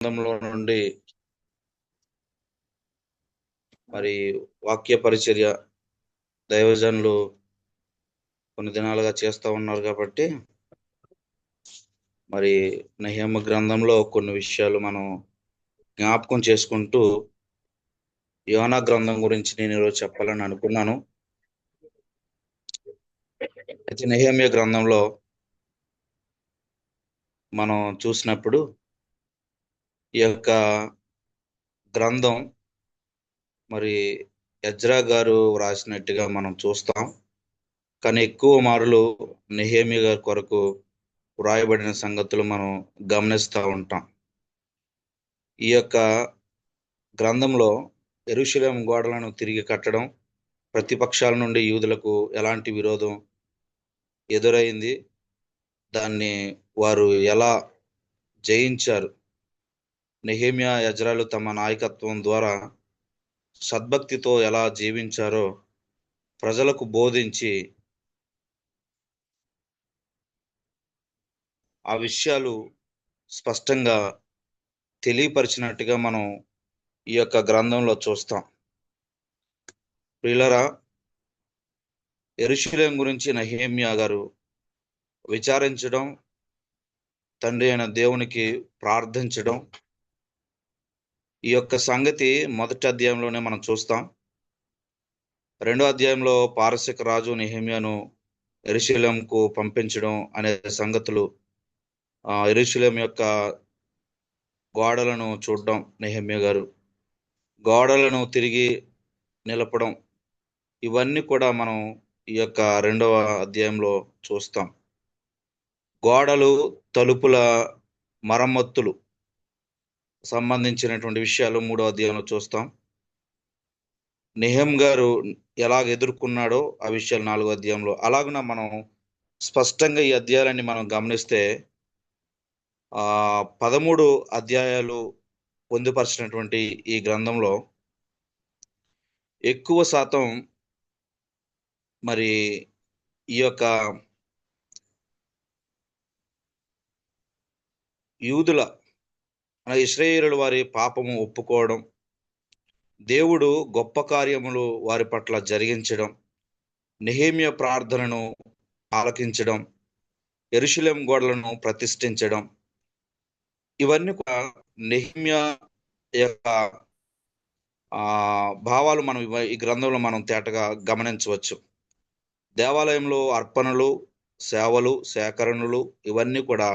గ్రంథంలో నుండి మరి వాక్య పరిచర్య దైవజనులు కొన్ని దినాలుగా చేస్తూ ఉన్నారు కాబట్టి మరి నెహెమ్యా గ్రంథంలో కొన్ని విషయాలు మనం జ్ఞాపకం చేసుకుంటూ యోనా గ్రంథం గురించి నేను ఈరోజు చెప్పాలని అనుకున్నాను. అయితే నెహెమ్యా గ్రంథంలో మనం చూసినప్పుడు ఈ యొక్క గ్రంథం మరి ఎజ్రా గారు రాసినట్టుగా మనం చూస్తాం. కానీ ఎక్కువ మారులు నెహెమ్యా గారి కొరకు వ్రాయబడిన సంగతులు మనం గమనిస్తూ ఉంటాం. ఈ యొక్క గ్రంథంలో యెరూషలేము గోడలను తిరిగి కట్టడం, ప్రతిపక్షాల నుండి యూదులకు ఎలాంటి విరోధం ఎదురైంది, దాన్ని వారు ఎలా జయించారు, నెహెమ్యా ఎజ్రాలు తమ నాయకత్వం ద్వారా సద్భక్తితో ఎలా జీవించారో ప్రజలకు బోధించి ఆ విషయాలు స్పష్టంగా తెలియపరిచినట్టుగా మనం ఈ యొక్క గ్రంథంలో చూస్తాం. ప్రియులారా, యెరూషలేము గురించి నెహెమ్యా గారు విచారించడం, తండ్రి అయిన దేవునికి ప్రార్థించడం, ఈ యొక్క సంగతి మొదటి అధ్యాయంలోనే మనం చూస్తాం. రెండో అధ్యాయంలో పారసిక రాజు నెహెమ్యాను యెరూషలేముకు పంపించడం అనే సంగతులు, యెరూషలేము యొక్క గోడలను చూడడం, నెహెమ్యా గారు గోడలను తిరిగి నిలపడం, ఇవన్నీ కూడా మనం ఈ యొక్క రెండవ అధ్యాయంలో చూస్తాం. గోడలు, తలుపుల మరమ్మతులు సంబంధించినటువంటి విషయాలు మూడో అధ్యాయంలో చూస్తాం. నెహెమ్ గారు ఎలాగ ఎదుర్కొన్నాడో ఆ విషయాలు నాలుగో అధ్యాయంలో. అలాగున మనం స్పష్టంగా ఈ అధ్యాయాలన్నీ మనం గమనిస్తే 13 అధ్యాయాలు పొందుపరిచినటువంటి ఈ గ్రంథంలో ఎక్కువ శాతం మరి ఈ యొక్క యూదుల ఇశ్రాయేలు వారి పాపము ఒప్పుకోవడం, దేవుడు గొప్ప కార్యములు వారి పట్ల జరిగించడం, నెహెమ్యా ప్రార్థనను ఆలకించడం, యెరూషలేము గోడలను ప్రతిష్ఠించడం, ఇవన్నీ కూడా నెహెమ్యా యొక్క భావాలు మనం ఈ గ్రంథంలో మనం తేటగా గమనించవచ్చు. దేవాలయంలో అర్పణలు, సేవలు, సేకరణలు ఇవన్నీ కూడా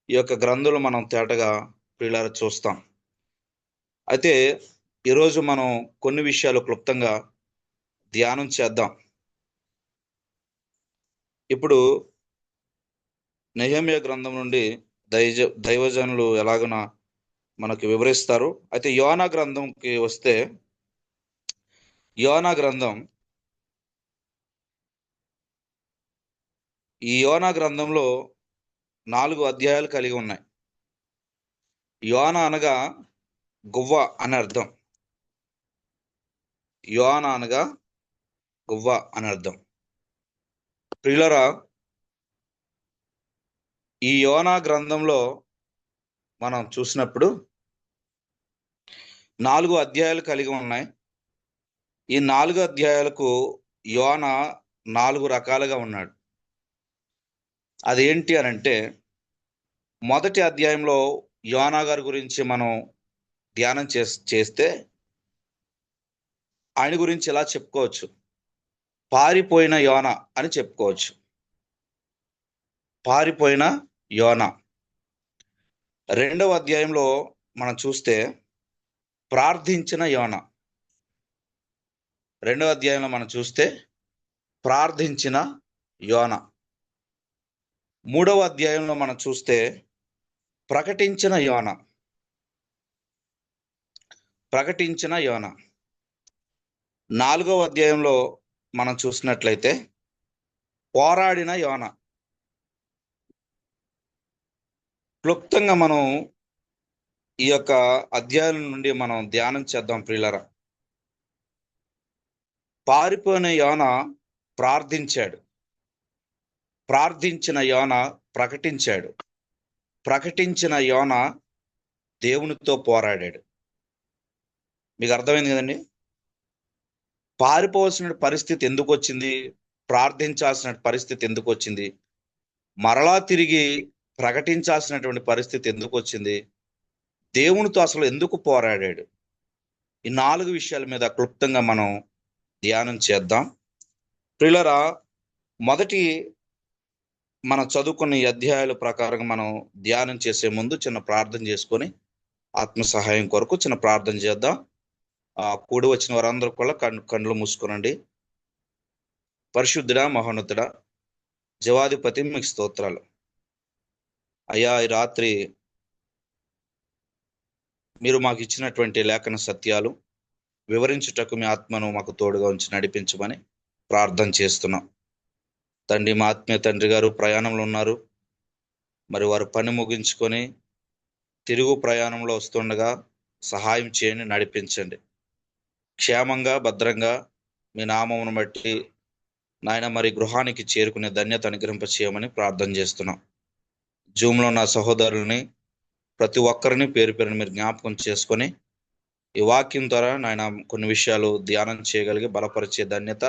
ఈ యొక్క గ్రంథంలో మనం తేటగా ప్రియులారా చూస్తాం. అయితే ఈరోజు మనం కొన్ని విషయాలు క్లుప్తంగా ధ్యానం చేద్దాం. ఇప్పుడు నెహెమ్యా గ్రంథం నుండి దైవజనులు ఎలాగున మనకు వివరిస్తారు. అయితే యోనా గ్రంథంకి వస్తే, యోనా గ్రంథం, ఈ యోనా గ్రంథంలో 4 అధ్యాయాలు కలిగి ఉన్నాయి. యోనా అనగా గువ్వ అని అర్థం. యోనా అనగా గువ్వ అని అర్థం. ప్రియులరా, ఈ యోనా గ్రంథంలో మనం చూసినప్పుడు 4 అధ్యాయాలు కలిగి ఉన్నాయి. ఈ 4 అధ్యాయాలకు యోనా 4 రకాలుగా ఉన్నాడు. అదేంటి అని అంటే, మొదటి అధ్యాయంలో యోనా గారి గురించి మనం ధ్యానం చేస్తే ఆయన గురించి ఎలా చెప్పుకోవచ్చు, పారిపోయిన యోనా అని చెప్పుకోవచ్చు. పారిపోయిన యోనా. రెండవ అధ్యాయంలో మనం చూస్తే ప్రార్థించిన యోనా. రెండవ అధ్యాయంలో మనం చూస్తే ప్రార్థించిన యోనా. మూడవ అధ్యాయంలో మనం చూస్తే ప్రకటించిన యోనా. ప్రకటించిన యోనా. నాలుగవ అధ్యాయంలో మనం చూసినట్లయితే పోరాడిన యోనా. క్లుప్తంగా మనం ఈ యొక్క అధ్యాయం నుండి మనం ధ్యానం చేద్దాం ప్రియులరా. పారిపోయిన యోనా ప్రార్థించాడు. ప్రార్థించిన యోనా ప్రకటించాడు. ప్రకటించిన యోనా దేవునితో పోరాడాడు. మీకు అర్థమైంది కదండి. పారిపోవాల్సిన పరిస్థితి ఎందుకు వచ్చింది? ప్రార్థించాల్సిన పరిస్థితి ఎందుకు వచ్చింది? మరలా తిరిగి ప్రకటించాల్సినటువంటి పరిస్థితి ఎందుకు వచ్చింది? దేవునితో అసలు ఎందుకు పోరాడాడు? ఈ 4 విషయాల మీద క్లుప్తంగా మనం ధ్యానం చేద్దాం. ప్రియులారా, మొదటి మనం చదువుకున్న ఈ అధ్యాయాల ప్రకారం మనం ధ్యానం చేసే ముందు చిన్న ప్రార్థన చేసుకొని ఆత్మ సహాయం కొరకు చిన్న ప్రార్థన చేద్దాం. కూడి వచ్చిన వారందరూ కూడా కళ్ళు మూసుకోనండి. పరిశుద్ధుడా, మహోన్నతుడా, జవాధిపతి, మీకు స్తోత్రాలు అయ్యా. ఈ రాత్రి మీరు మాకు ఇచ్చినటువంటి లేఖన సత్యాలు వివరించుటకు మీ ఆత్మను మాకు తోడుగా ఉంచి నడిపించమని ప్రార్థన చేస్తున్నాం తండ్రి. మా ఆత్మీయ తండ్రి గారు ప్రయాణంలో ఉన్నారు. మరి వారు పని ముగించుకొని తిరుగు ప్రయాణంలో వస్తుండగా సహాయం చేయండి, నడిపించండి. క్షేమంగా భద్రంగా మీ నామమును బట్టి నాయన మరి గృహానికి చేరుకునే ధన్యత అనుగ్రహింప చేయమని ప్రార్థన చేస్తున్నాం. జూమ్లో నా సహోదరుల్ని ప్రతి ఒక్కరిని పేరు పేరుని మీరు జ్ఞాపకం చేసుకొని ఈ వాక్యం ద్వారా నాయన కొన్ని విషయాలు ధ్యానం చేయగలిగి బలపరిచే ధన్యత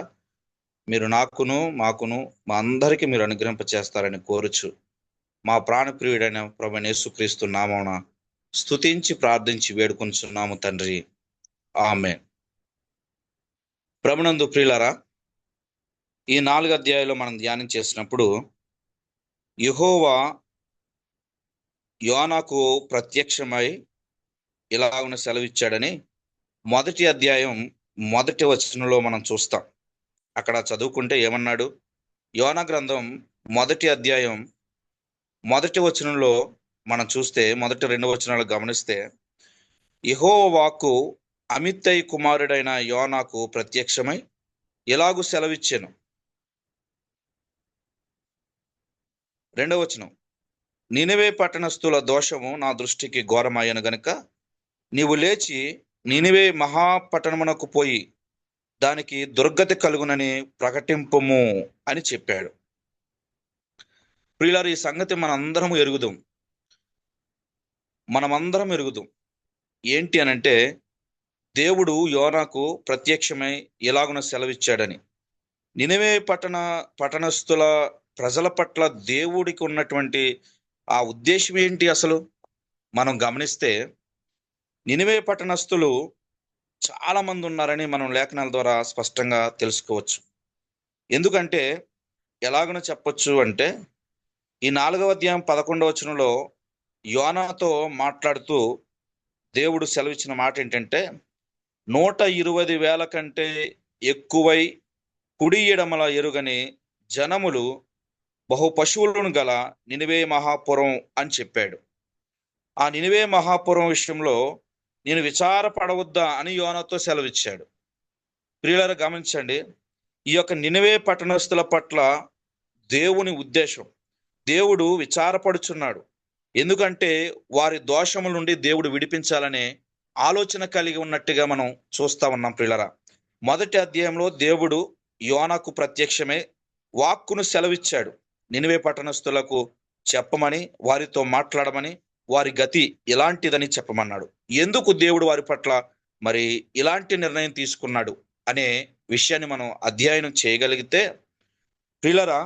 మీరు నాకును మాకును మా అందరికీ మీరు అనుగ్రహింప చేస్తారని కోరుచు మా ప్రాణప్రియుడైన ప్రభువైన యేసుక్రీస్తు నామమున స్తుతించి ప్రార్థించి వేడుకొనుచున్నాము తండ్రి, ఆమేన్. ప్రభునందు ప్రియులారా, ఈ 4 అధ్యాయాల్లో మనం ధ్యానం చేసినప్పుడు యెహోవా యోనాకు ప్రత్యక్షమై ఇలాగున సెలవిచ్చాడని మొదటి అధ్యాయం మొదటి వచనంలో మనం చూస్తాం. అక్కడ చదువుకుంటే ఏమన్నాడు? యోనా గ్రంథం మొదటి అధ్యాయం మొదటి వచనంలో మనం చూస్తే, మొదటి 2 వచనాలు గమనిస్తే, యెహోవా వాక్కు అమిత్తై కుమారుడైన యోనాకు ప్రత్యక్షమై ఇలాగు సెలవిచ్చెను. 2వ వచనం, నినివే పట్టణస్థుల దోషము నా దృష్టికి ఘోరమయ్యను గనుక నీవు లేచి నినివే మహాపట్టణమునకు పోయి దానికి దుర్గతి కలుగునని ప్రకటింపుము అని చెప్పాడు. ప్రియులారు, ఈ సంగతి మనమందరం ఎరుగుదాం. ఏంటి అనంటే, దేవుడు యోనాకు ప్రత్యక్షమై ఇలాగున సెలవిచ్చాడని. నినివే పట్టణస్థుల ప్రజల పట్ల దేవుడికి ఉన్నటువంటి ఆ ఉద్దేశం ఏంటి అసలు మనం గమనిస్తే, నినివే పట్టణస్థులు చాలా మంది ఉన్నారని మనం లేఖనాల ద్వారా స్పష్టంగా తెలుసుకోవచ్చు. ఎందుకంటే ఎలాగన చెప్పొచ్చు అంటే, ఈ 4వ అధ్యాయం 11వ వచనంలో యోనాతో మాట్లాడుతూ దేవుడు సెలవిచ్చిన మాట ఏంటంటే, 120,000 కంటే ఎక్కువై కుడి ఎడమల ఎరుగని జనములు బహు పశువులను గల నినివే మహాపురం అని చెప్పాడు. ఆ నినివే మహాపురం విషయంలో నేను విచారపడవద్దా అని యోనాతో సెలవిచ్చాడు. ప్రియులారా, గమనించండి, ఈ యొక్క నినివే పట్టణస్థుల పట్ల దేవుని ఉద్దేశం, దేవుడు విచారపడుచున్నాడు. ఎందుకంటే వారి దోషముల నుండి దేవుడు విడిపించాలనే ఆలోచన కలిగి ఉన్నట్టుగా మనం చూస్తా ఉన్నాం. ప్రియులారా, మొదటి అధ్యాయంలో దేవుడు యోనాకు ప్రత్యక్షమే వాక్కును సెలవిచ్చాడు. నినివే పట్టణస్థులకు చెప్పమని, వారితో మాట్లాడమని, వారి గతి ఇలాంటిదని చెప్పమన్నాడు. ఎందుకు దేవుడు వారి పట్ల మరి ఇలాంటి నిర్ణయం తీసుకున్నాడు అనే విషయాన్ని మనం అధ్యయనం చేయగలిగితే, ప్రియులారా,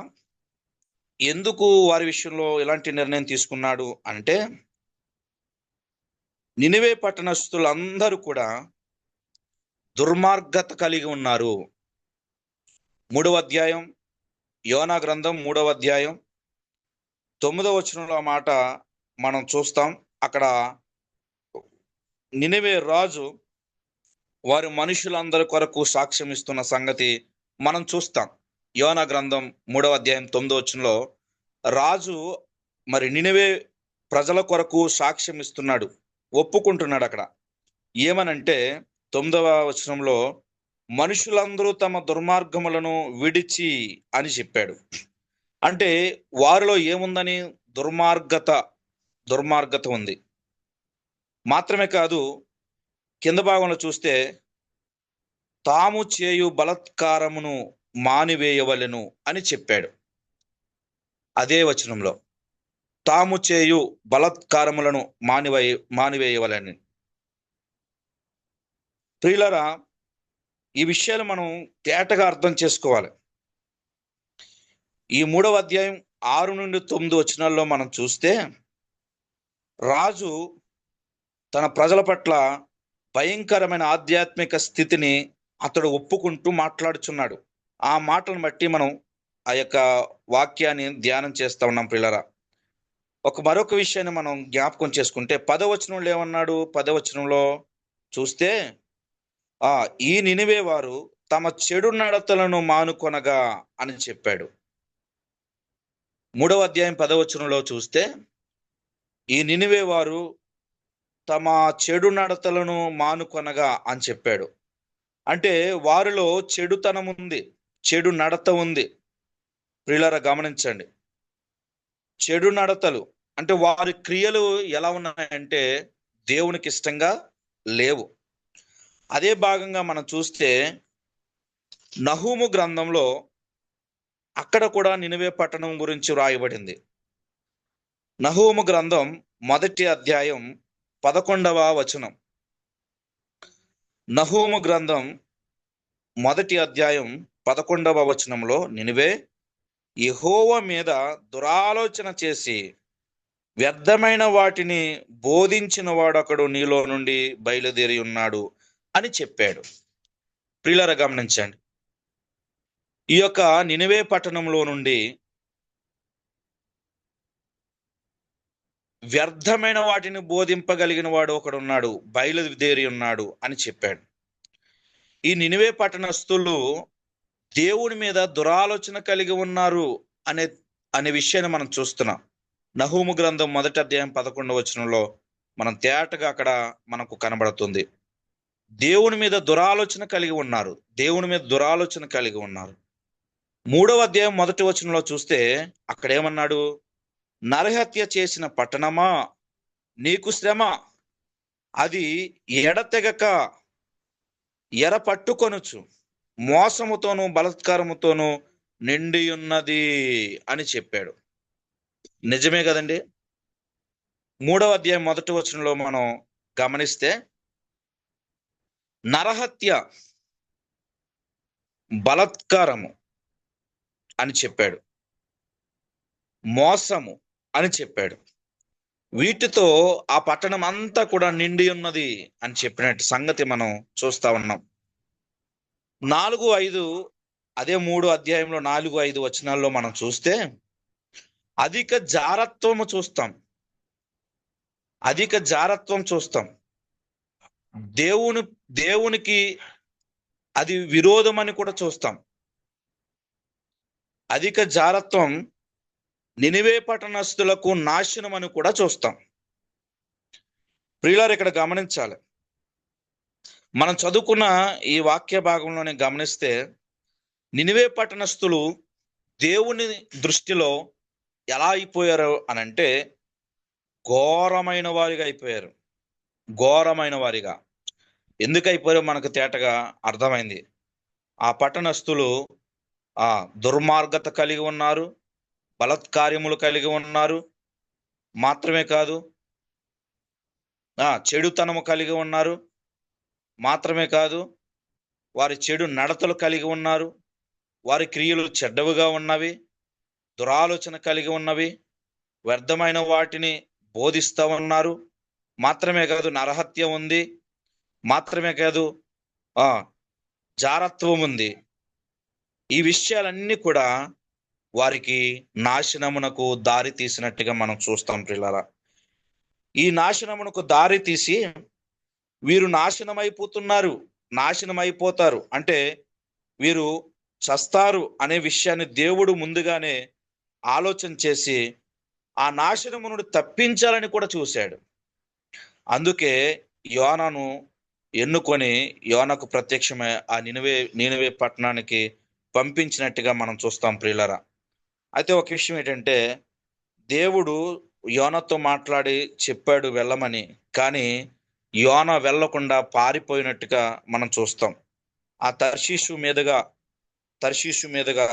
ఎందుకు వారి విషయంలో ఇలాంటి నిర్ణయం తీసుకున్నాడు అంటే, నినివే పట్టణస్థులందరూ కూడా దుర్మార్గత కలిగి ఉన్నారు. 3వ అధ్యాయం యోనా గ్రంథం 3వ అధ్యాయం 9వ వచనంలో మాట మనం చూస్తాం. అక్కడ నినివే రాజు వారి మనుషులందరి కొరకు సాక్ష్యం ఇస్తున్న సంగతి మనం చూస్తాం. యోనా గ్రంథం 3వ అధ్యాయం 9వ వచనంలో రాజు మరి నినివే ప్రజల కొరకు సాక్ష్యం ఇస్తున్నాడు, ఒప్పుకుంటున్నాడు. అక్కడ ఏమనంటే 9వ వచనంలో మనుషులందరూ తమ దుర్మార్గములను విడిచి అని చెప్పాడు. అంటే వారిలో ఏముందని? దుర్మార్గత ఉంది. మాత్రమే కాదు, కింద భాగంలో చూస్తే తాము చేయు బలత్కారమును మానివేయవలెను అని చెప్పాడు. అదే వచనంలో తాము చేయు బలాత్కారములను మానివేయవలని. ప్రియులారా, ఈ విషయాలు మనం తేటగా అర్థం చేసుకోవాలి. ఈ 3వ అధ్యాయం 6 నుండి 9 వచనాల్లో మనం చూస్తే, రాజు తన ప్రజల పట్ల భయంకరమైన ఆధ్యాత్మిక స్థితిని అతడు ఒప్పుకుంటూ మాట్లాడుచున్నాడు. ఆ మాటలను బట్టి మనం ఆ యొక్క వాక్యాన్ని ధ్యానం చేస్తా ఉన్నాం ప్రియులారా. మరొక విషయాన్ని మనం జ్ఞాపకం చేసుకుంటే 10వ వచనంలో ఏమన్నాడు? 10వ వచనంలో చూస్తే, ఈ నినివే వారు తమ చెడు నడతలను మానుకొనగా అని చెప్పాడు. 3వ అధ్యాయం 10వ వచనంలో చూస్తే, ఈ నినివే వారు తమ చెడు నడతలను మానుకొనగా అని చెప్పాడు. అంటే వారిలో చెడుతనం ఉంది, చెడు నడత ఉంది. ప్రియులారా గమనించండి, చెడు నడతలు అంటే వారి క్రియలు ఎలా ఉన్నాయంటే దేవునికి ఇష్టంగా లేవు. అదే భాగంగా మనం చూస్తే నహూము గ్రంథంలో అక్కడ కూడా నినివే పట్టణం గురించి వ్రాయబడింది. నహూము గ్రంథం 1వ అధ్యాయం 11వ వచనం. నహూము గ్రంథం 1వ అధ్యాయం 11వ వచనంలో, నినివే యెహోవా మీద దురాలోచన చేసి వ్యర్థమైన వాటిని బోధించిన వాడొకడు నీలో నుండి బయలుదేరి ఉన్నాడు అని చెప్పాడు. ప్రియులారా గమనించండి, ఈ యొక్క నినివే పట్టణంలో నుండి వ్యర్థమైన వాటిని బోధింపగలిగిన వాడు ఒకడు ఉన్నాడు, బయలుదేరి ఉన్నాడు అని చెప్పాడు. ఈ నినివే పట్టణస్థులు దేవుని మీద దురాలోచన కలిగి ఉన్నారు అనే విషయాన్ని మనం చూస్తున్నాం. నహూము గ్రంథం 1వ అధ్యాయం 11వ వచనంలో మనం తేటగా అక్కడ మనకు కనబడుతుంది. దేవుని మీద దురాలోచన కలిగి ఉన్నారు, దేవుని మీద దురాలోచన కలిగి ఉన్నారు. 3వ అధ్యాయం 1వ వచనంలో చూస్తే అక్కడ ఏమన్నాడు? నరహత్య చేసిన పట్టణమా, నీకు శ్రమ, అది ఎడతెగక ఎర పట్టుకొనుచు మోసముతోనూ బలాత్కారముతోనూ నిండి ఉన్నది అని చెప్పాడు. నిజమే కదండి. 3వ అధ్యాయం 1వ వచనంలో మనం గమనిస్తే నరహత్య, బలాత్కారము అని చెప్పాడు, మోసము అని చెప్పాడు. వీటితో ఆ పట్టణం అంతా కూడా నిండి ఉన్నది అని చెప్పినట్టు సంగతి మనం చూస్తా ఉన్నాం. 4-5 అదే 3వ అధ్యాయంలో 4-5 వచనాల్లో మనం చూస్తే అధిక జారత్వము చూస్తాం, అధిక జారత్వం చూస్తాం. దేవునికి అది విరోధం అని కూడా చూస్తాం. అధిక జారత్వం నినివే పట్టణస్థులకు నాశనం అని కూడా చూస్తాం. ప్రియులారు ఇక్కడ గమనించాలి, మనం చదువుకున్న ఈ వాక్య భాగంలోనే గమనిస్తే నినివే పట్టణస్థులు దేవుని దృష్టిలో ఎలా అయిపోయారు అనంటే ఘోరమైన వారిగా అయిపోయారు. ఘోరమైన వారిగా ఎందుకు అయిపోయారో మనకు తేటగా అర్థమైంది. ఆ పట్టణస్థులు దుర్మార్గత కలిగి ఉన్నారు, బలాత్కార్యములు కలిగి ఉన్నారు, మాత్రమే కాదు చెడుతనము కలిగి ఉన్నారు, మాత్రమే కాదు వారి చెడు నడతలు కలిగి ఉన్నారు, వారి క్రియలు చెడ్డవుగా ఉన్నవి, దురాలోచన కలిగి ఉన్నవి, వ్యర్థమైన వాటిని బోధిస్తూ ఉన్నారు, మాత్రమే కాదు నరహత్య ఉంది, మాత్రమే కాదు జారత్వం ఉంది. ఈ విషయాలన్నీ కూడా వారికి నాశనమునకు దారి తీసినట్టుగా మనం చూస్తాం ప్రియులారా. ఈ నాశనమునకు దారి తీసి వీరు నాశనమైపోతున్నారు, నాశనమైపోతారు అంటే వీరు చస్తారు అనే విషయాన్ని దేవుడు ముందుగానే ఆలోచన చేసి ఆ నాశనము నుండి తప్పించాలని కూడా చూశాడు. అందుకే యోనాను ఎన్నుకొని యోనాకు ప్రత్యక్షమై ఆ నినివే పట్టణానికి పంపించినట్టుగా మనం చూస్తాం ప్రియులారా. అయితే ఒక విషయం ఏంటంటే, దేవుడు యోనాతో మాట్లాడి చెప్పాడు వెళ్ళమని, కానీ యోనా వెళ్ళకుండా పారిపోయినట్టుగా మనం చూస్తాం. ఆ తర్షీషు మీదుగా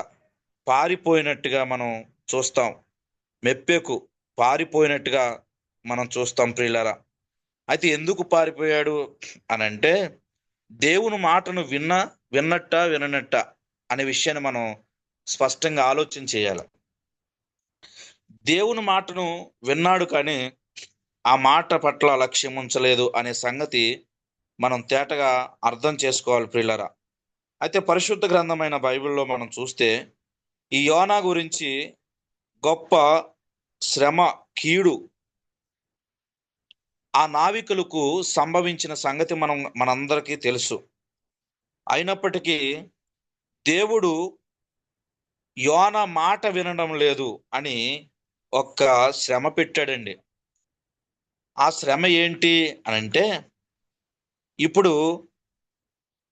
పారిపోయినట్టుగా మనం చూస్తాం. మెప్పేకు పారిపోయినట్టుగా మనం చూస్తాం ప్రియులారా. అయితే ఎందుకు పారిపోయాడు అని అంటే, దేవుని మాటను విననట్ట అనే విషయాన్ని మనం స్పష్టంగా ఆలోచన చేయాలి. దేవుని మాటను విన్నాడు కానీ ఆ మాట పట్ల లక్ష్యం ఉంచలేదు అనే సంగతి మనం తేటగా అర్థం చేసుకోవాలి ప్రియులారా. అయితే పరిశుద్ధ గ్రంథమైన బైబిల్లో మనం చూస్తే ఈ యోనా గురించి గొప్ప శ్రమ, కీడు ఆ నావికులకు సంభవించిన సంగతి మనందరికీ తెలుసు. అయినప్పటికీ దేవుడు యోనా మాట వినడం లేదు అని ఒక్క శ్రమ పెట్టాడండి. ఆ శ్రమ ఏంటి అని అంటే, ఇప్పుడు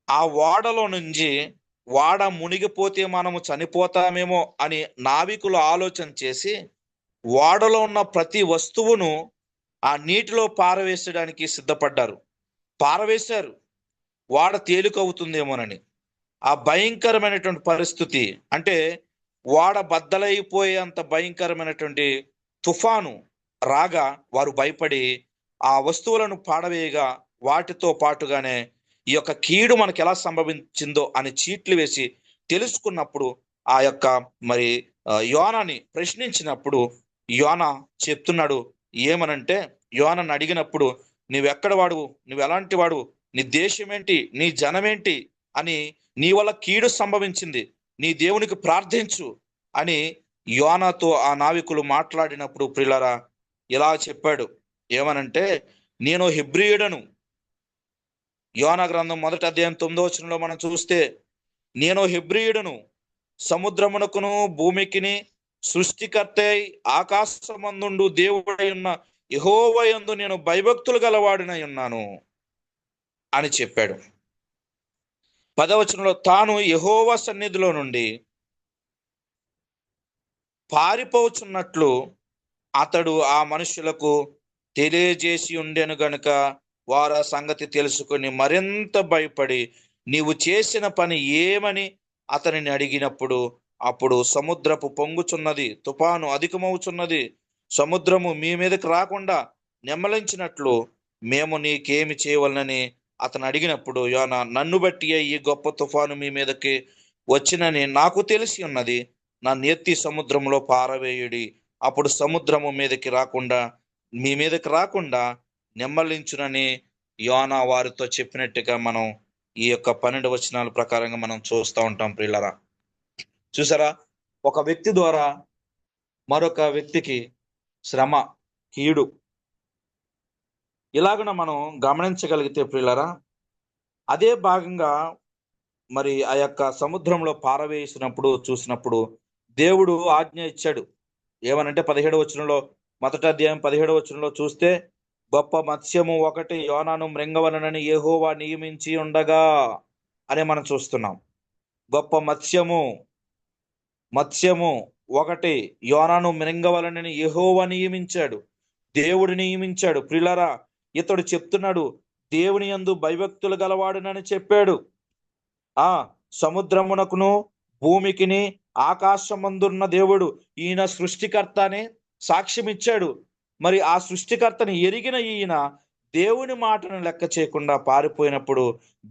ఆ ఓడలో నుంచి ఓడ మునిగిపోతే మనము చనిపోతామేమో అని నావికులు ఆలోచన చేసి ఓడలో ఉన్న ప్రతి వస్తువును ఆ నీటిలో పారవేసడానికి సిద్ధపడ్డారు. పారవేశారు, ఓడ తేలికవుతుందేమోనని. ఆ భయంకరమైనటువంటి పరిస్థితి అంటే ఓడ బద్దలైపోయేంత భయంకరమైనటువంటి తుఫాను రాగా వారు భయపడి ఆ వస్తువులను పాడవేయగా వాటితో పాటుగానే ఈ యొక్క కీడు మనకు ఎలా సంభవించిందో అని చీట్లు వేసి తెలుసుకున్నప్పుడు ఆ యొక్క మరి యోనాని ప్రశ్నించినప్పుడు యోనా చెప్తున్నాడు. ఏమనంటే, యోనాని అడిగినప్పుడు, నువ్వెక్కడ వాడువు, నువ్వు ఎలాంటి వాడువు, నీ దేశం ఏంటి, నీ జనమేంటి అని, నీ వల్ల కీడు సంభవించింది, నీ దేవునికి ప్రార్థించు అని యోనాతో ఆ నావికులు మాట్లాడినప్పుడు ప్రియులారా ఇలా చెప్పాడు. ఏమనంటే, నేను హెబ్రీయుడను. యోనా గ్రంథం 1వ అధ్యాయం 9వ వచనంలో మనం చూస్తే, నేను హెబ్రీయుడను, సముద్రమునకును భూమికిని సృష్టికర్త ఆకాశమందుండు దేవుడై ఉన్న యెహోవా యందు నేను భయభక్తులు గలవాడినై ఉన్నాను అని చెప్పాడు. 10వ వచనంలో, తాను యెహోవా సన్నిధిలో నుండి పారిపోచున్నట్లు అతడు ఆ మనుషులకు తెలియజేసి ఉండెను గనుక వారు ఆ సంగతి తెలుసుకొని మరింత భయపడి, నీవు చేసిన పని ఏమని అతనిని అడిగినప్పుడు, అప్పుడు సముద్రపు పొంగుచున్నది, తుఫాను అధికమవుచున్నది, సముద్రము మీ మీదకి రాకుండా నెమ్మలించినట్లు మేము నీకేమి చేయవలనని అతను అడిగినప్పుడు యోనా, నన్ను బట్టి ఈ గొప్ప తుఫాను మీ మీదకి వచ్చినని నాకు తెలిసి ఉన్నది, నన్ను ఎత్తి సముద్రంలో పారవేయుడి, అప్పుడు సముద్రము మీ మీదకి రాకుండా నెమ్మలించునని యోనా వారితో చెప్పినట్టుగా మనం ఈ యొక్క 12 వచనాల ప్రకారంగా మనం చూస్తూ ఉంటాం ప్రియులరా. చూసారా, ఒక వ్యక్తి ద్వారా మరొక వ్యక్తికి శ్రమ, కీడు ఇలాగన మనం గమనించగలిగితే ప్రియులరా, అదే భాగంగా మరి ఆ యొక్క సముద్రంలో పారవేసినప్పుడు చూసినప్పుడు దేవుడు ఆజ్ఞ ఇచ్చాడు. ఏమనంటే 17వ వచనంలో, 1వ అధ్యాయం 17వ వచనంలో చూస్తే, గొప్ప మత్స్యము ఒకటి యోనాను మృంగవలనని యెహోవా నియమించి ఉండగా అని మనం చూస్తున్నాం. గొప్ప మత్స్యము ఒకటి యోనాను మృంగవలనని యెహోవా నియమించాడు, దేవుడు నియమించాడు. ప్రియులారా, ఇతడు చెప్తున్నాడు, దేవుని యందు భయభక్తులు గలవాడునని చెప్పాడు. ఆ సముద్రమునకును భూమికిని ఆకాశమందున్న దేవుడు, ఈయన సృష్టికర్త అని సాక్ష్యం ఇచ్చాడు. మరి ఆ సృష్టికర్తని ఎరిగిన ఈయన దేవుని మాటను లెక్క చేయకుండా పారిపోయినప్పుడు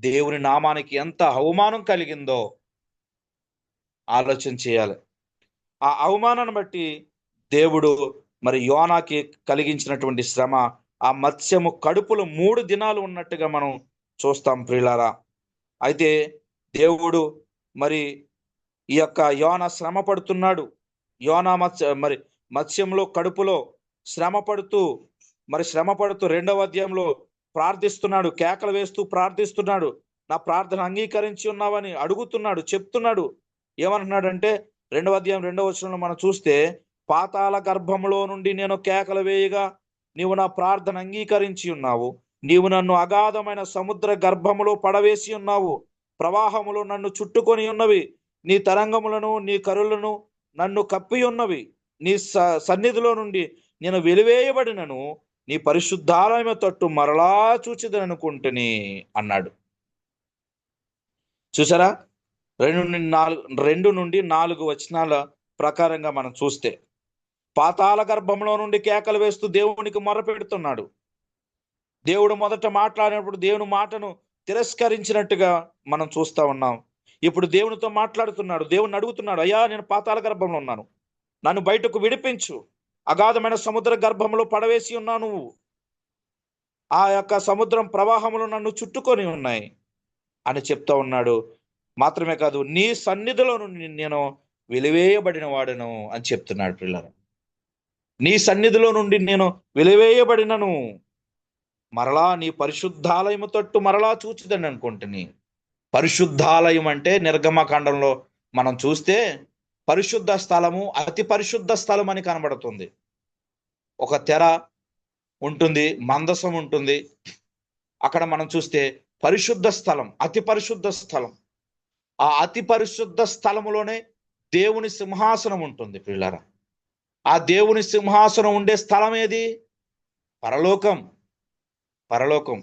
దేవుని నామానికి ఎంత అవమానం కలిగిందో ఆలోచన చేయాలి. ఆ అవమానాన్ని బట్టి దేవుడు మరి యోనాకి కలిగించినటువంటి శ్రమ, ఆ మత్స్యము కడుపులో 3 దినాలు ఉన్నట్టుగా మనం చూస్తాం ప్రియులారా. అయితే దేవుడు మరి ఈ యొక్క యోనా శ్రమ పడుతున్నాడు. యోనా మత్స్యంలో కడుపులో శ్రమ పడుతూ 2వ అధ్యాయంలో ప్రార్థిస్తున్నాడు, కేకలు వేస్తూ ప్రార్థిస్తున్నాడు. నా ప్రార్థన అంగీకరించి ఉన్నావని అడుగుతున్నాడు, చెప్తున్నాడు. ఏమంటున్నాడంటే 2వ అధ్యాయం 2వ వచనంలో మనం చూస్తే, పాతాళ గర్భంలో నుండి నేను కేకలు వేయగా నీవు నా ప్రార్థన అంగీకరించి ఉన్నావు, నీవు నన్ను అగాధమైన సముద్ర గర్భములో పడవేసి ఉన్నావు, ప్రవాహములు నన్ను చుట్టుకొని ఉన్నవి, నీ తరంగములను నీ కరులను నన్ను కప్పి ఉన్నవి, నీ సన్నిధిలో నుండి నేను వెలివేయబడినను నీ పరిశుద్ధాలయము తట్టు మరలా చూచిదనుకుంటుని అన్నాడు. చూసారా, 2 నుండి 4 వచనాల ప్రకారంగా మనం చూస్తే పాతాళ గర్భంలో నుండి కేకలు వేస్తూ దేవునికి మొరపెడుతున్నాడు. దేవుడు మొదట మాట్లాడినప్పుడు దేవుని మాటను తిరస్కరించినట్టుగా మనం చూస్తా ఉన్నాం. ఇప్పుడు దేవునితో మాట్లాడుతున్నాడు. దేవుని అడుగుతున్నాడు, అయ్యా నేను పాతాళ గర్భంలో ఉన్నాను, నన్ను బయటకు విడిపించు. అగాధమైన సముద్ర గర్భంలో పడవేసి ఉన్నాను నువ్వు. ఆ యొక్క సముద్రం ప్రవాహములు నన్ను చుట్టుకొని ఉన్నాయి అని చెప్తా ఉన్నాడు. మాత్రమే కాదు, నీ సన్నిధిలో నుండి నేను వెలివేయబడిన వాడను అని చెప్తున్నాడు. పిల్లలు, నీ సన్నిధిలో నుండి నేను వెలివేయబడినను, మరలా నీ పరిశుద్ధాలయము తట్టు మరలా చూచిదని అనుకుంటుని. పరిశుద్ధాలయం అంటే నిర్గమకాండంలో మనం చూస్తే పరిశుద్ధ స్థలము, అతి పరిశుద్ధ స్థలం అని కనబడుతుంది. ఒక తెర ఉంటుంది, మందసం ఉంటుంది. అక్కడ మనం చూస్తే పరిశుద్ధ స్థలం, అతి పరిశుద్ధ స్థలం. ఆ అతి పరిశుద్ధ స్థలములోనే దేవుని సింహాసనం ఉంటుంది. పిల్లరా, ఆ దేవుని సింహాసనం ఉండే స్థలం ఏది? పరలోకం. పరలోకం.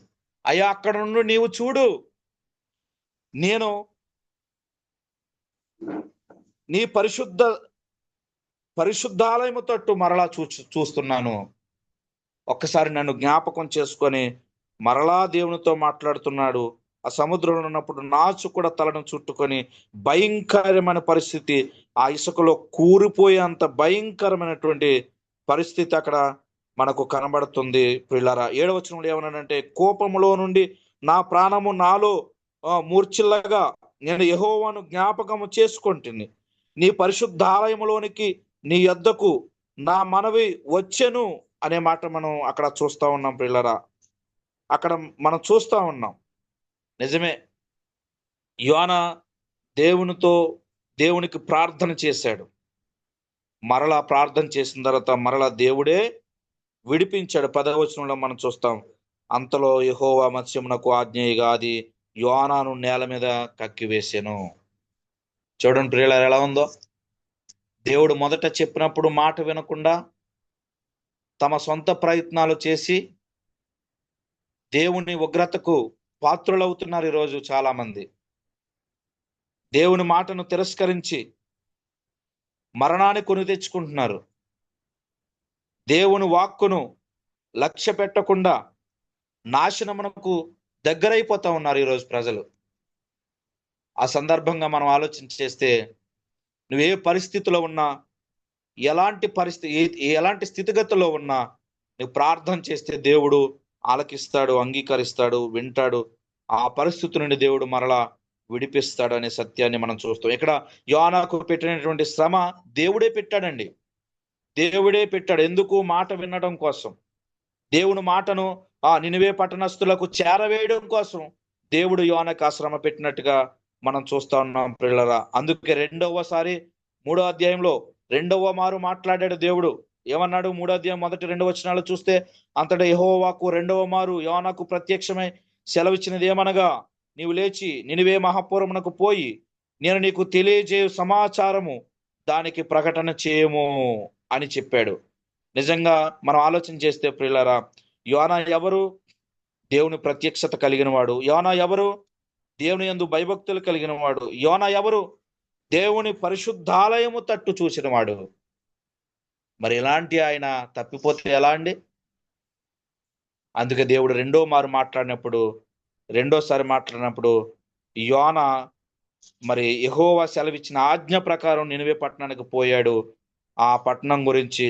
అయ్యా, అక్కడ నుండి నీవు చూడు, నేను నీ పరిశుద్ధాలయము తట్టు మరలా చూస్తున్నాను. ఒక్కసారి నన్ను జ్ఞాపకం చేసుకొని మరలా దేవునితో మాట్లాడుతున్నాడు. ఆ సముద్రంలో ఉన్నప్పుడు నాచు కూడా తలను చుట్టుకొని భయంకరమైన పరిస్థితి, ఆ ఇసుకలో కూరిపోయేంత భయంకరమైనటువంటి పరిస్థితి అక్కడ మనకు కనబడుతుంది. పిల్లరా, 7వ వచనంలో ఏమన్నాడంటే, కోపములో నుండి నా ప్రాణము నాలో మూర్ఛిల్లగా నేను యెహోవాను జ్ఞాపకము చేసుకొంటిని. నీ పరిశుద్ధాలయములోనికి నీ యొద్దకు నా మనవి వచ్చెను అనే మాట మనం అక్కడ చూస్తా ఉన్నాం. పిల్లరా, అక్కడ మనం చూస్తా ఉన్నాం. నిజమే, యోనా దేవునికి ప్రార్థన చేశాడు. మరలా ప్రార్థన చేసిన తర్వాత మరలా దేవుడే విడిపించాడు. 10వ వచనంలో మనం చూస్తాం, అంతలో యెహోవా మత్స్యమునకు ఆజ్ఞేయగా అది యోనాను నేల మీద కక్కివేసెను. చూడండి ప్రియులారా, ఎలా ఉందో. దేవుడు మొదట చెప్పినప్పుడు మాట వినకుండా తమ సొంత ప్రయత్నాలు చేసి దేవుని ఉగ్రతకు పాత్రులవుతున్నారు ఈరోజు చాలా మంది. దేవుని మాటను తిరస్కరించి మరణాన్ని కొని తెచ్చుకుంటున్నారు. దేవుని వాక్కును లక్ష్య పెట్టకుండా నాశనమునకు దగ్గరైపోతా ఉన్నారు ఈరోజు ప్రజలు. ఆ సందర్భంగా మనం ఆలోచన చేస్తే, నువ్వే పరిస్థితిలో ఉన్నా, ఎలాంటి స్థితిగతుల్లో ఉన్నా, నువ్వు ప్రార్థన చేస్తే దేవుడు ఆలకిస్తాడు, అంగీకరిస్తాడు, వింటాడు. ఆ పరిస్థితి నుండి దేవుడు మరలా విడిపిస్తాడు అనే సత్యాన్ని మనం చూస్తాం. ఇక్కడ యోనాకు పెట్టినటువంటి శ్రమ దేవుడే పెట్టాడండి. దేవుడే పెట్టాడు. ఎందుకు? మాట వినడం కోసం. దేవుని మాటను నినివే పట్టణస్థులకు చేరవేయడం కోసం దేవుడు యోనాకు ఆ శ్రమ పెట్టినట్టుగా మనం చూస్తా ఉన్నాం పిల్లరా. అందుకే 3వ అధ్యాయంలో 2వ మారు మాట్లాడాడు దేవుడు. ఏమన్నాడు? 3వ అధ్యాయం 1-2 వచనాలు చూస్తే, అంతటా యెహోవాకు 2వ మారు యోనాకు ప్రత్యక్షమై సెలవిచ్చినది ఏమనగా, నీవు లేచి నినివే మహాపురమునకు పోయి నేను నీకు తెలియజేయు సమాచారము దానికి ప్రకటన చేయము అని చెప్పాడు. నిజంగా మనం ఆలోచన చేస్తే ప్రియులారా, యోనా ఎవరు? దేవుని ప్రత్యక్షత కలిగిన వాడు. యోనా ఎవరు? దేవుని యందు భయభక్తులు కలిగిన వాడు. యోనా ఎవరు? దేవుని పరిశుద్ధాలయము తట్టు చూసిన వాడు. మరి ఇలాంటి ఆయన తప్పిపోతే ఎలా అండి? అందుకే దేవుడు రెండోసారి మాట్లాడినప్పుడు యోనా మరి యెహోవా సెలవిచ్చిన ఆజ్ఞ ప్రకారం నినివే పట్టణానికి పోయాడు. ఆ పట్టణం గురించి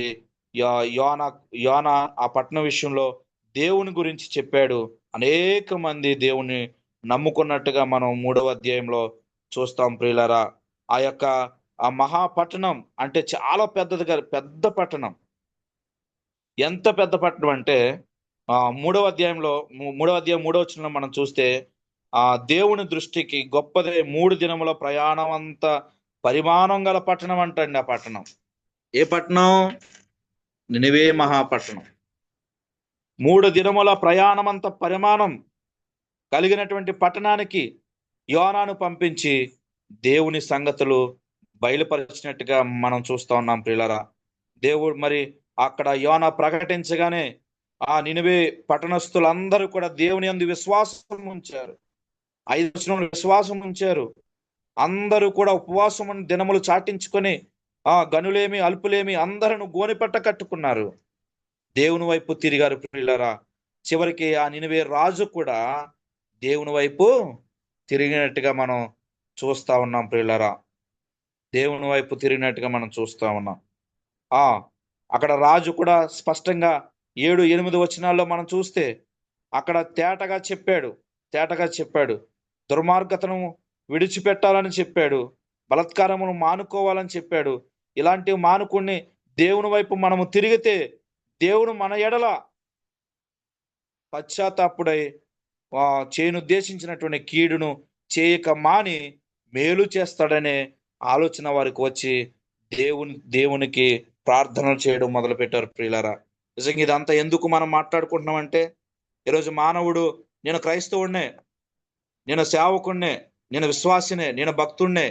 యోనా ఆ పట్టణం విషయంలో దేవుని గురించి చెప్పాడు. అనేక మంది దేవుని నమ్ముకున్నట్టుగా మనం 3వ అధ్యాయంలో చూస్తాం ప్రియులారా. ఆ మహాపట్టణం అంటే చాలా పెద్ద పట్టణం. ఎంత పెద్ద పట్టణం అంటే 3వ అధ్యాయం 3వ వచనంలో మనం చూస్తే, దేవుని దృష్టికి గొప్పదే 3 దినముల ప్రయాణం అంత పరిమాణం గల పట్టణం అంటండి ఆ పట్టణం. ఏ పట్టణం? నినివే మహాపట్టణం. 3 దినముల ప్రయాణం అంత పరిమాణం కలిగినటువంటి పట్టణానికి యోనాను పంపించి దేవుని సంగతులు బయలుపరిచినట్టుగా మనం చూస్తా ఉన్నాం ప్రియులారా. దేవుడు మరి అక్కడ యోనా ప్రకటించగానే ఆ నినివే పట్టణస్థులందరూ కూడా దేవుని యందు విశ్వాసం ఉంచారు. 5 వచనంలో విశ్వాసం ఉంచారు. అందరూ కూడా ఉపవాసం దినములు చాటించుకొని గనులేమి అల్పులేమి అందరూ గోనెపట్ట కట్టుకున్నారు, దేవుని వైపు తిరిగారు ప్రియులారా. చివరికి ఆ నినివే రాజు కూడా దేవుని వైపు తిరిగినట్టుగా మనం చూస్తా ఉన్నాం ప్రియులారా. దేవుని వైపు తిరిగినట్టుగా మనం చూస్తా ఉన్నాం. ఆ అక్కడ రాజు కూడా స్పష్టంగా 7-8 వచనాల్లో మనం చూస్తే అక్కడ తేటగా చెప్పాడు, దుర్మార్గతను విడిచిపెట్టాలని చెప్పాడు, బలాత్కారమును మానుకోవాలని చెప్పాడు. ఇలాంటివి మానుకుని దేవుని వైపు మనము తిరిగితే దేవుడు మన ఎడల పశ్చాత్తాపుడై చేయనుద్దేశించినటువంటి కీడును చేయక మాని మేలు చేస్తాడనే ఆలోచన వారికి వచ్చి దేవునికి ప్రార్థనలు చేయడం మొదలు పెట్టారు ప్రియులారా. నిజంగా ఇదంతా ఎందుకు మనం మాట్లాడుకుంటున్నామంటే, ఈరోజు మానవుడు నేను క్రైస్తవుడినే, నేను సేవకుడినే, నేను విశ్వాసినే, నేను భక్తుడినే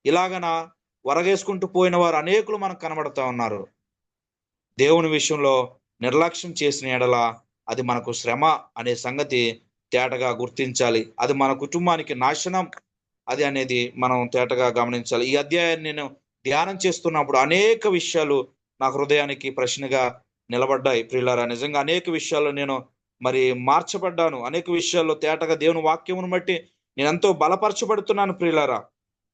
ఇలాగన వరగేసుకుంటూ పోయిన వారు అనేకులు మనకు కనబడతా ఉన్నారు. దేవుని విషయంలో నిర్లక్ష్యం చేసిన ఎడల అది మనకు శ్రమ అనే సంగతి తేటగా గుర్తించాలి. అది మన కుటుంబానికి నాశనం అది అనేది మనం తేటగా గమనించాలి. ఈ అధ్యాయాన్ని నేను ధ్యానం చేస్తున్నప్పుడు అనేక విషయాలు నా హృదయానికి ప్రశ్నగా నిలబడ్డాయి ప్రియులారా. నిజంగా అనేక విషయాల్లో నేను మరి మార్చబడ్డాను. అనేక విషయాల్లో తేటగా దేవుని వాక్యమును బట్టి నేను ఎంతో బలపరచబడుతున్నాను ప్రియులారా.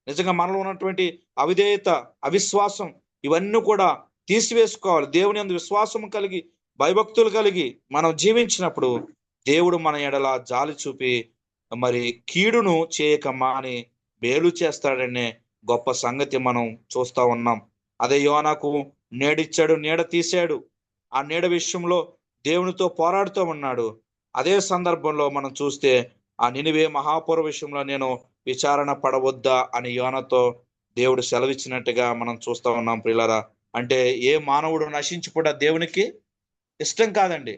నిజంగా మనలో ఉన్నటువంటి అవిధేయత, అవిశ్వాసం ఇవన్నీ కూడా తీసివేసుకోవాలి. దేవుని యందు విశ్వాసం కలిగి, భయభక్తులు కలిగి మనం జీవించినప్పుడు దేవుడు మన ఎడల జాలి చూపి మరి కీడును చేయక మాని మేలు చేస్తాడనే గొప్ప సంగతి మనం చూస్తా ఉన్నాం. అదే యోనాకు నీడిచ్చాడు, నీడ తీశాడు. ఆ నీడ విషయంలో దేవునితో పోరాడుతూ ఉన్నాడు. అదే సందర్భంలో మనం చూస్తే ఆ నినివే మహాపుర విషయంలో నేను విచారణ పడవద్దా అని యోనాతో దేవుడు సెలవిచ్చినట్టుగా మనం చూస్తా ఉన్నాం ప్రియులారా. అంటే ఏ మానవుడు నశించిపోవడం దేవునికి ఇష్టం కాదండి.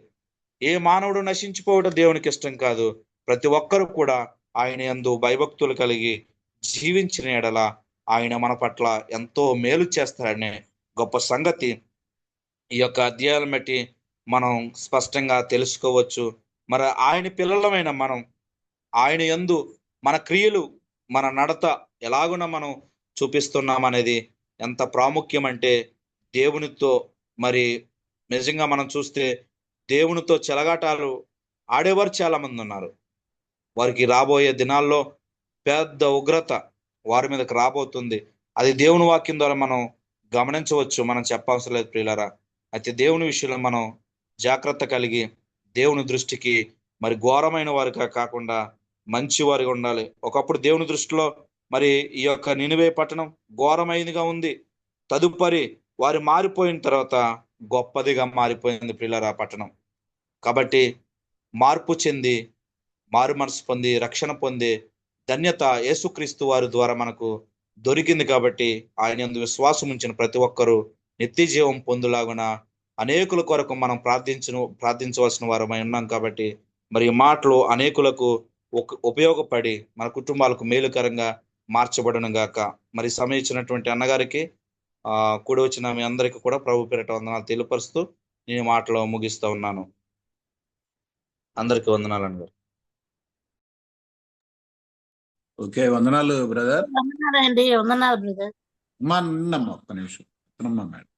ఏ మానవుడు నశించిపోవడం దేవునికి ఇష్టం కాదు. ప్రతి ఒక్కరు కూడా ఆయన యందు భయభక్తులు కలిగి జీవించిన ఎడల ఆయన మన పట్ల ఎంతో మేలు చేస్తాడనే గొప్ప సంగతి ఈ యొక్క అధ్యాయాలను బట్టి మనం స్పష్టంగా తెలుసుకోవచ్చు. మరి ఆయన పిల్లలమైన మనం ఆయన యందు మన క్రియలు, మన నడత ఎలాగున మనం చూపిస్తున్నాం అనేది ఎంత ప్రాముఖ్యం అంటే, దేవునితో మరి నిజంగా మనం చూస్తే దేవునితో చెలగాటాలు ఆడేవారు చాలా మంది ఉన్నారు. వారికి రాబోయే దినాల్లో పెద్ద ఉగ్రత వారి మీదకి రాబోతుంది. అది దేవుని వాక్యం ద్వారా మనం గమనించవచ్చు, మనం చెప్పవసరం లేదు ప్రియులారా. అయితే దేవుని విషయంలో మనం జాగ్రత్త కలిగి దేవుని దృష్టికి మరి ఘోరమైన వారిగా కాకుండా మంచి వారిగా ఉండాలి. ఒకప్పుడు దేవుని దృష్టిలో మరి ఈ యొక్క నినివే పట్టణం ఘోరమైనదిగా ఉంది. తదుపరి వారు మారిపోయిన తర్వాత గొప్పదిగా మారిపోయింది ప్రియులారా పట్టణం. కాబట్టి మార్పు చెంది, మారు మనసు పొంది, రక్షణ పొంది ధన్యత యేసుక్రీస్తు వారి ద్వారా మనకు దొరికింది. కాబట్టి ఆయన యందు విశ్వాసం ఉంచిన ప్రతి ఒక్కరూ నిత్య జీవం పొందులాగున అనేకుల కొరకు మనం ప్రార్థించవలసిన వారమై ఉన్నాం. కాబట్టి మరి ఈ మాటలు అనేకులకు ఉపయోగపడి మన కుటుంబాలకు మేలుకరంగా మార్చబడును గాక. మరి సమయం ఇచ్చినటువంటి అన్నగారికి కూడి వచ్చిన మీ అందరికీ కూడా ప్రభు పేరిట వందనాలు తెలియపరుస్తూ నేను మాటలు ముగిస్తా ఉన్నాను. అందరికీ వందనాలు అన్నగారు. ఓకే, వందనాలు బ్రదర్. వందనాలండి, వందనాలు బ్రదర్. మా ఒక్క నిమిషం మేడం.